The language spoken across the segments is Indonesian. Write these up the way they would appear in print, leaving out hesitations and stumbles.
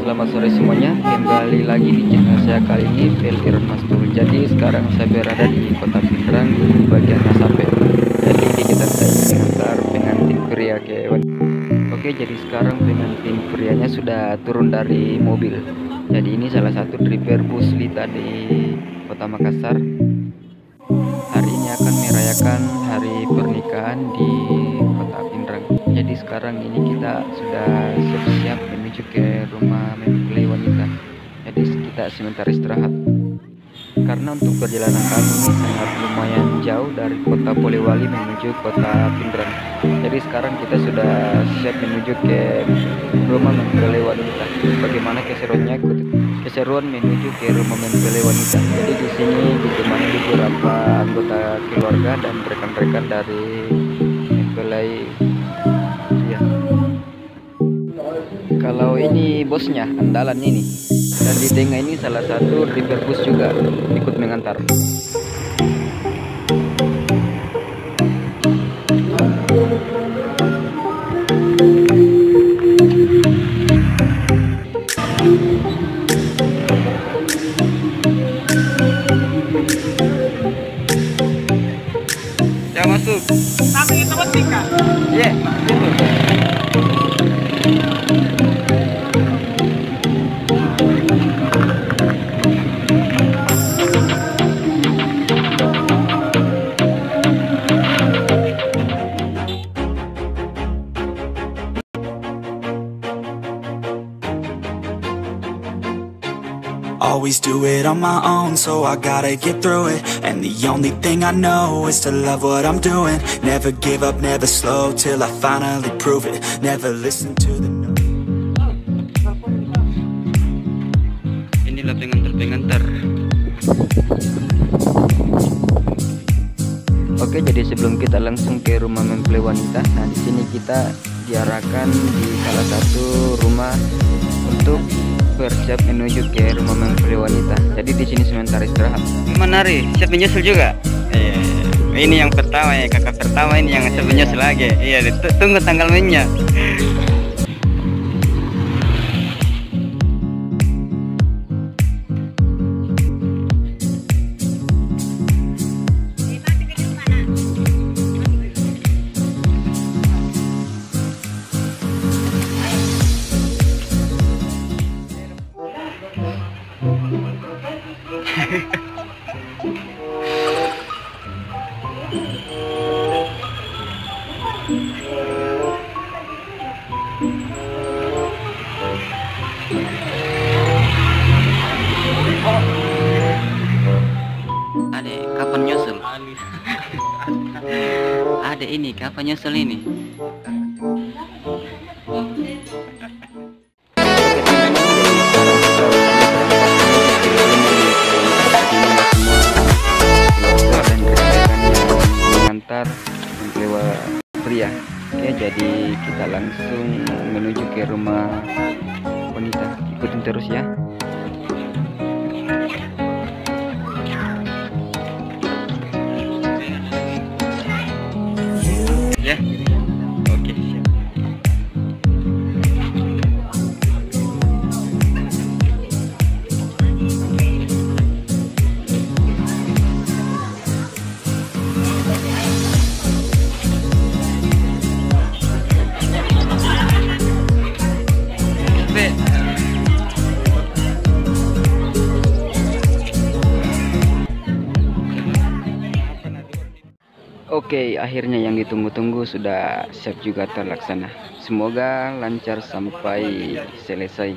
Selamat sore semuanya, kembali lagi di channel saya. Kali ini Iron Mas Tool. Jadi sekarang saya berada di kota Pindrang di bagian Masape. Jadi kita mengantar pengantin pria ke Oke, jadi sekarang pengantin prianya sudah turun dari mobil. Jadi ini salah satu driver bus Lita di kota Makassar. Hari ini akan merayakan hari pernikahan di kota Pindrang. Jadi sekarang ini kita sudah siap-siap menuju ke rumah mempelai wanita. Jadi kita sebentar istirahat. Karena untuk perjalanan kami ini sangat lumayan jauh dari kota Polewali menuju kota Pindrang. Jadi sekarang kita sudah siap menuju ke rumah mempelai wanita. Bagaimana keseruan menuju ke rumah mempelai wanita. Jadi di sini ditemani beberapa anggota keluarga dan rekan-rekan dari mempelai. Ya. Kalau ini bosnya, andalan ini. Dan di tengah ini salah satu driver bus juga ikut mengantar. Ya masuk. Tapi itu ketika. Iya, Always do it on my own, so I gotta get through it. And the only thing I know is to love what I'm doing. Never give up, never slow, till I finally prove it. Never listen to the no. Inilah pengantar. Oke, jadi sebelum kita langsung ke rumah mempelai wanita, nah di sini kita diarahkan di salah satu rumah untuk bersiap menuju ke rumah mempelai wanita. Jadi di sini sebentar istirahat. Gimana Ri? Siap menyusul juga? Iya. Ini yang pertama ya, kakak pertama ini yang siap menyusul lagi. Iya, tunggu tanggal mainnya. Adek, kapan nyusul? Adek ini, kapan nyusul ini? Mengantar mempelai pria. Oke, jadi kita langsung menuju ke rumah wanita. Ikutin terus ya. Ya, oke, siap. Oke, akhirnya yang ditunggu-tunggu sudah siap juga terlaksana. Semoga lancar sampai selesai.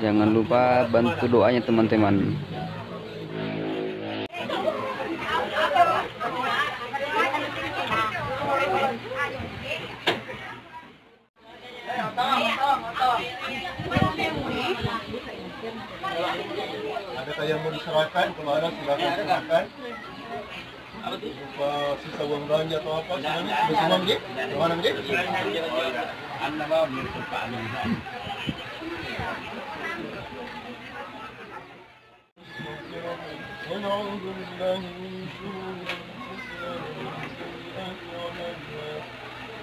Jangan lupa bantu doanya teman-teman. Adakah yang mau diserahkan? Kalau ada silakan serahkan. Berupa sisa uang belanja atau apa? Semuanya sudah semua begitu? Mana begitu? Anda mau mirip Pak Amin. ونعوذ بالله من شرور أنفسنا ومن سيئات أعمالنا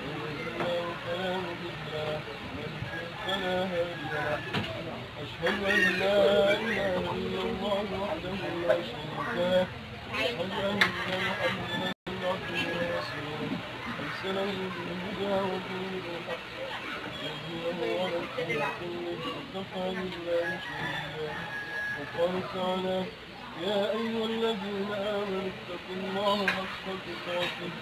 من يهده الله فلا مضل له ومن يضلل فلا هادي له أشهد أن لا إله إلا الله وحده لا شريك له أشهد أن محمدا عبده ورسوله أرسله بالهدى ودين الحق يهديه على الخير كله وكفى بالله شهيدا وقال تعالى يا أيها الذين آمنوا اتقوا الله حق تقاته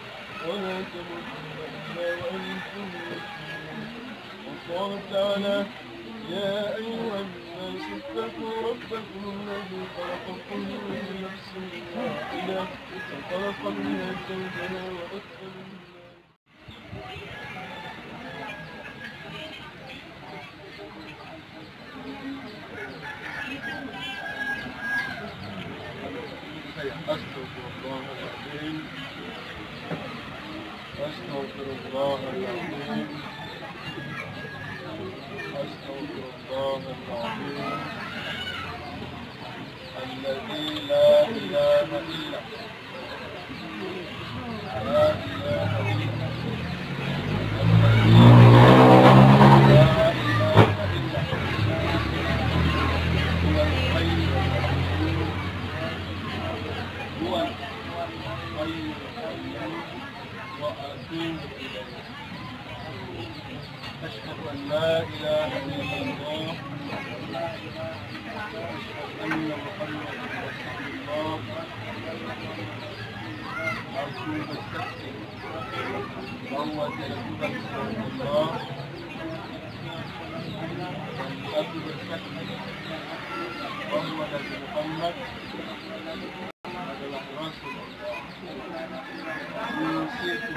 ولا تموتن إلا وأنتم مسلمون وقال تعالى يا أيها الناس اتقوا ربكم الذي خلقكم من نفس واحدة وخلق منها زوجها وبث منهما أستغفر الله العظيم أستغفر الله العظيم أستغفر الله العظيم الذي لا إله إلا لا إله إلا الذي لا إله إلا هو الحي هو الحي القيوم وأتوب إليه أشهد أن لا إله إلا الله وأشهد أن محمدا رسول الله أرجو التسليم وهو تلفظ رسول الله أرجو التسليم وهو نبي محمد adalah Rasulullah. Yusikum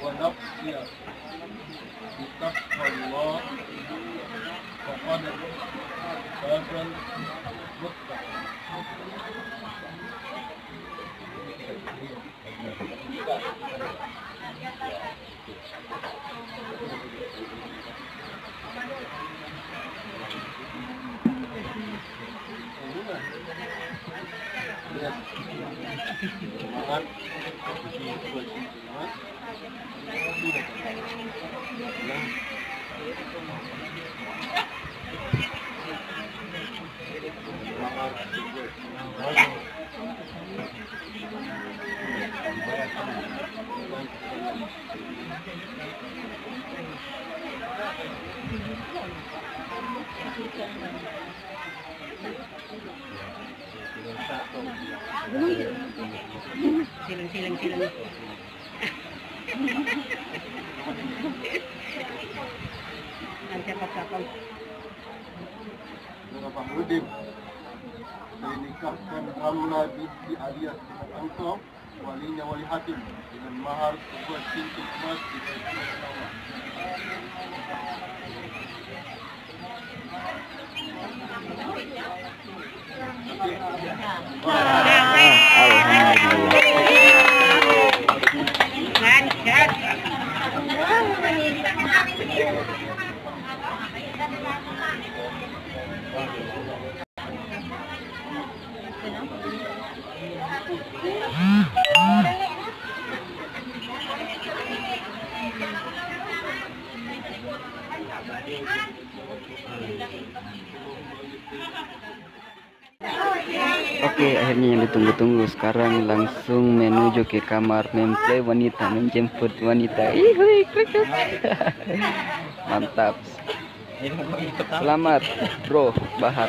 wa nafsiya bitaqwallah faqad fazal Silang. Siapa-siapa. Bapak Mudin, saya nikahkan Ramla binti Alias engkau, walinya wali hakim, dengan mahar sebuah cincin emas di Allah. Oke, akhirnya yang ditunggu-tunggu sekarang langsung menuju ke kamar mempelai wanita, menjemput wanita. Mantap. Selamat, Bro Bahar.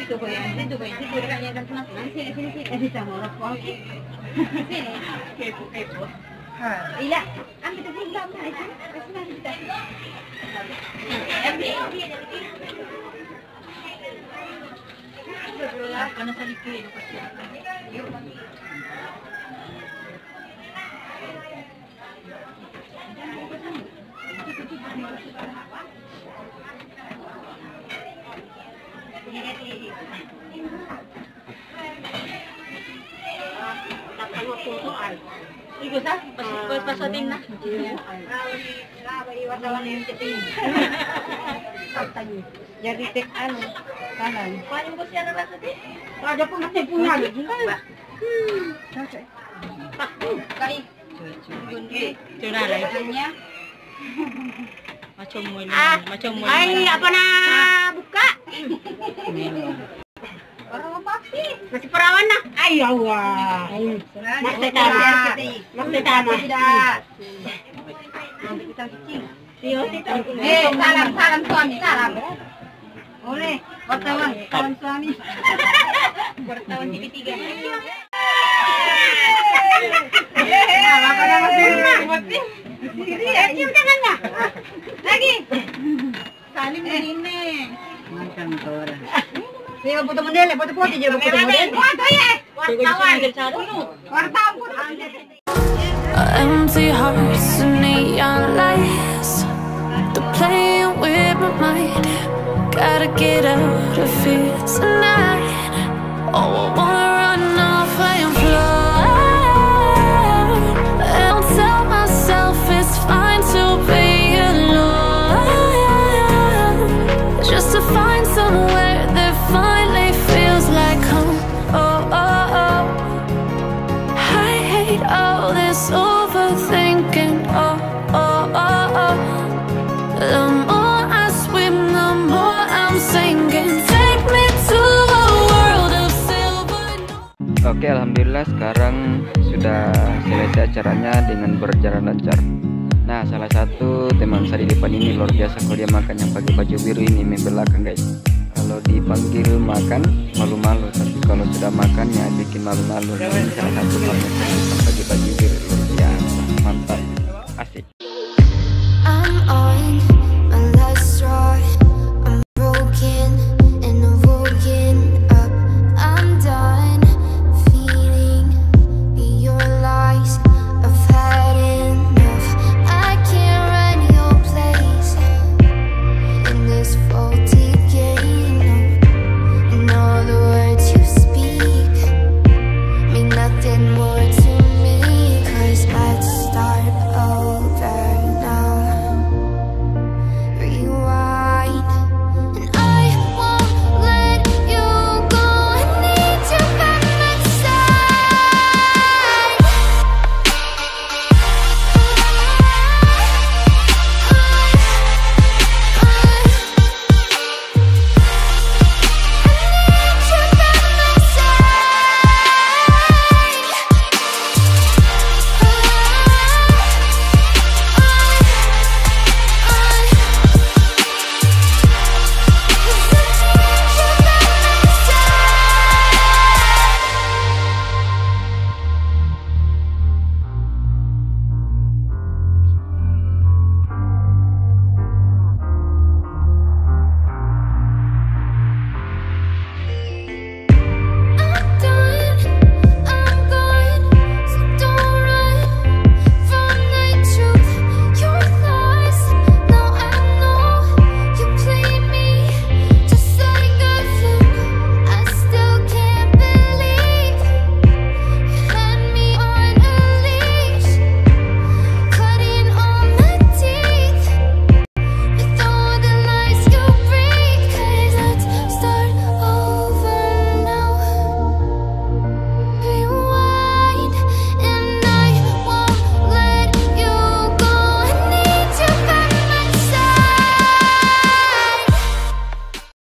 Itu kayaknya kan sini. Bisa ngorok sini. Kepo. Ila, ambil tu belum kan itu. Kasih kita. Karena sedikit. Iku sah, pasotin na. Wartawan yang cetin. Jadi tek anu kanan. Paling bos yang ada tadi. Ada pun masih punya lagi. Kai. Cuna laihannya. Macam mulu. Ay, apa na buka? Masih perawan na. Ay, Allah. Masih tama. Tidak. Salam suami, salam. Oleh, wartawan, kawan suami. Wartawan TV3. Apa nama sini? Cium tangannya. Lagi. Saling ini. Macam orang. Ini foto model, foto-foto aja, foto model. Foto ya. Wartawan. Empty hearts and neon lights, they're playing with my mind. Gotta get out of here tonight. Oh, I wanna run off and fly, and tell myself it's fine to be alone, just to find somewhere that finally feels like home. Oh, oh, oh. I hate all this overthinking. Oh, oh, oh, oh. The more I swim, the more I'm sinking. Take me to a world of silver. Oke, alhamdulillah sekarang sudah selesai acaranya dengan berjalan lancar. Nah, salah satu teman saya di depan ini luar biasa kalau dia makan, yang pakai baju biru ini main belakang guys. Kalau dipanggil makan malu-malu, tapi kalau sudah makan ya bikin malu-malu. Ini salah satu teman saya yang pakai baju biru luar biasa, mantap.